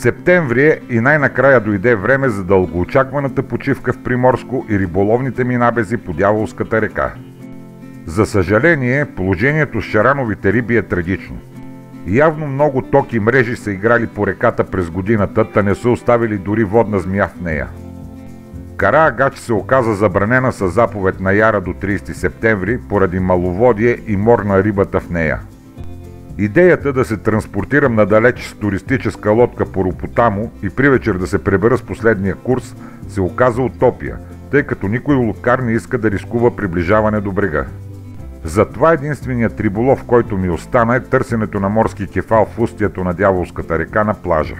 Септември е и най-накрая дойде време за дългоочакваната почивка в Приморско и риболовните ми набези по Дяволската река. За съжаление, положението с шарановите риби е трагично. Явно много токи мрежи са играли по реката през годината, та не са оставили дори водна змия в нея. Караагач се оказа забранена със заповед на Яра до 30 септември поради маловодие и мор на рибата в нея. Идеята да се транспортирам надалеч с туристическа лодка по Ропотамо и при вечер да се пребера с последния курс се оказа утопия, тъй като никой лодкар не иска да рискува приближаване до брега. Затова единственият риболов, който ми остана, е търсенето на морски кефал в устието на Дяволската река на плажа.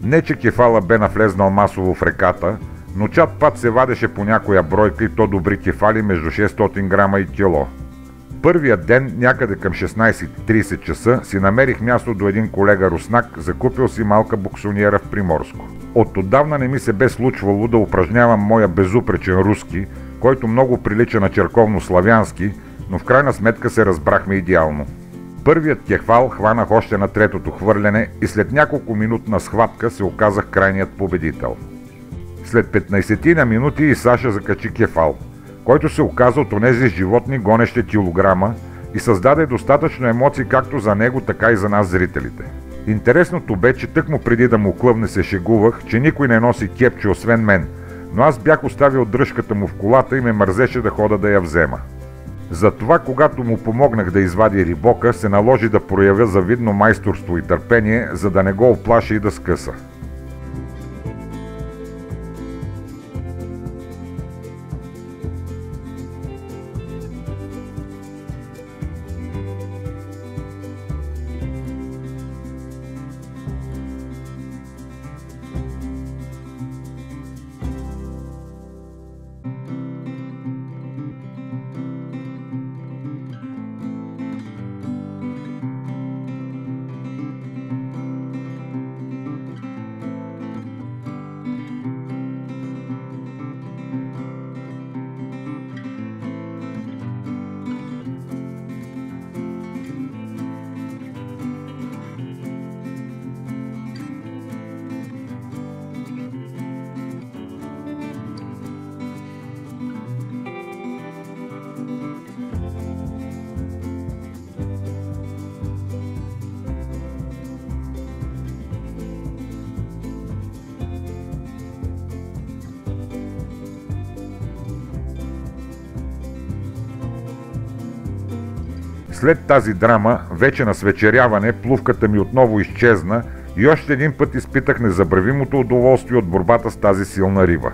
Не че кефала бе навлезнал масово в реката, но чат пат се вадеше по някоя бройка и то добри кефали между 600 грама и кило. Първият ден, някъде към 16:30 часа, си намерих място до един колега руснак, закупил си малка буксониера в Приморско. Отдавна не ми се бе случвало да упражнявам моя безупречен руски, който много прилича на черковно-славянски, но в крайна сметка се разбрахме идеално. Първият кефал хванах още на третото хвърляне и след няколко минутна схватка се оказах крайният победител. След 15 на минути и Саша закачи кефал, който се оказа от онези животни гонещи килограма и създаде достатъчно емоции както за него, така и за нас зрителите. Интересното бе, че тъкмо преди да му клъвне се шегувах, че никой не носи кепче освен мен, но аз бях оставил дръжката му в колата и ме мързеше да хода да я взема. Затова, когато му помогнах да извади рибока, се наложи да проявя завидно майсторство и търпение, за да не го оплаши и да скъса. След тази драма, вече на свечеряване, плувката ми отново изчезна и още един път изпитах незабравимото удоволствие от борбата с тази силна риба.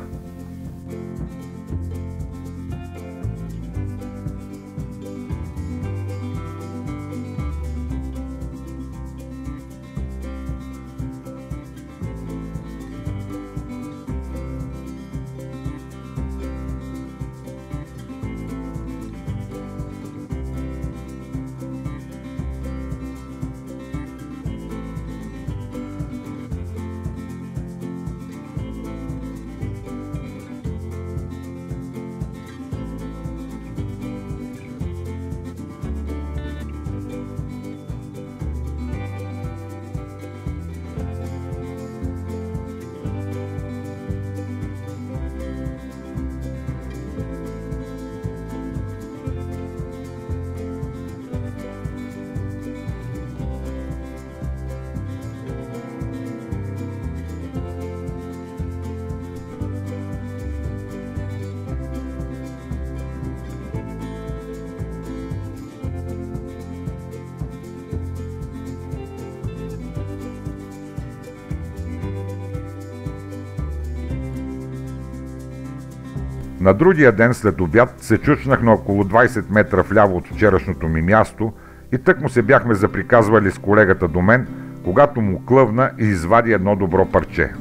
На другия ден след обяд се чучнах на около 20 метра вляво от вчерашното ми място и тъкмо се бяхме заприказвали с колегата до мен, когато му клъвна и извади едно добро парче.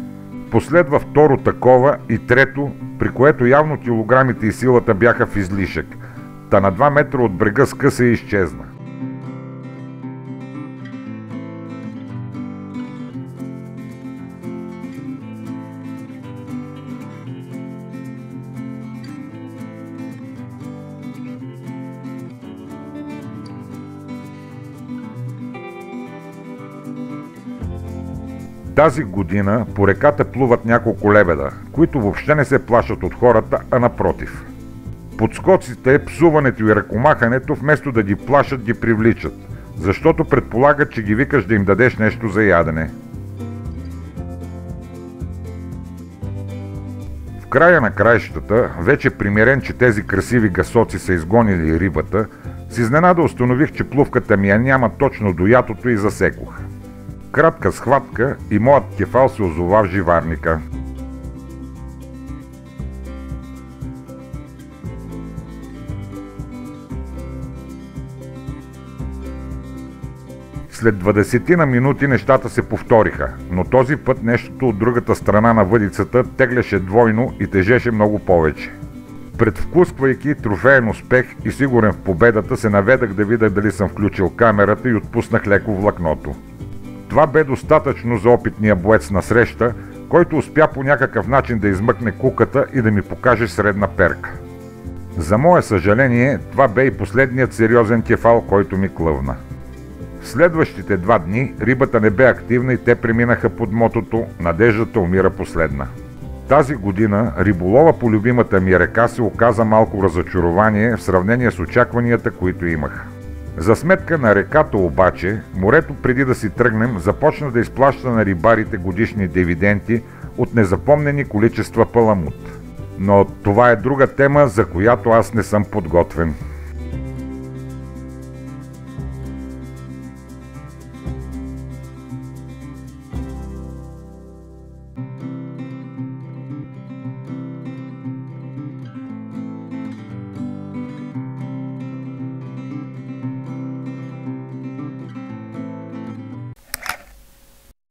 Последва второ такова и трето, при което явно килограмите и силата бяха в излишък, та на 2 метра от брега скъса и изчезна. Тази година по реката плуват няколко лебеда, които въобще не се плашат от хората, а напротив. Подскоците, псуването и ръкомахането вместо да ги плашат, ги привличат, защото предполагат, че ги викаш да им дадеш нещо за ядене. В края на краищата, вече примирен, че тези красиви гасоци са изгонили рибата, с изненада установих, че плувката ми я няма точно до ятото и засекох. Кратка схватка и моят кефал се озова в живарника. След 20 на минути нещата се повториха, но този път нещото от другата страна на въдицата тегляше двойно и тежеше много повече. Предвкусквайки трофеен успех и сигурен в победата, се наведах да видя дали съм включил камерата и отпуснах леко влакното. Това бе достатъчно за опитния боец на среща, който успя по някакъв начин да измъкне куката и да ми покаже средна перка. За мое съжаление, това бе и последният сериозен кефал, който ми клъвна. В следващите 2 дни рибата не бе активна и те преминаха под мотото «Надеждата умира последна». Тази година риболова по любимата ми река се оказа малко разочарование в сравнение с очакванията, които имах. За сметка на реката обаче, морето преди да си тръгнем започна да изплаща на рибарите годишни дивиденти от незапомнени количества паламут. Но това е друга тема, за която аз не съм подготвен.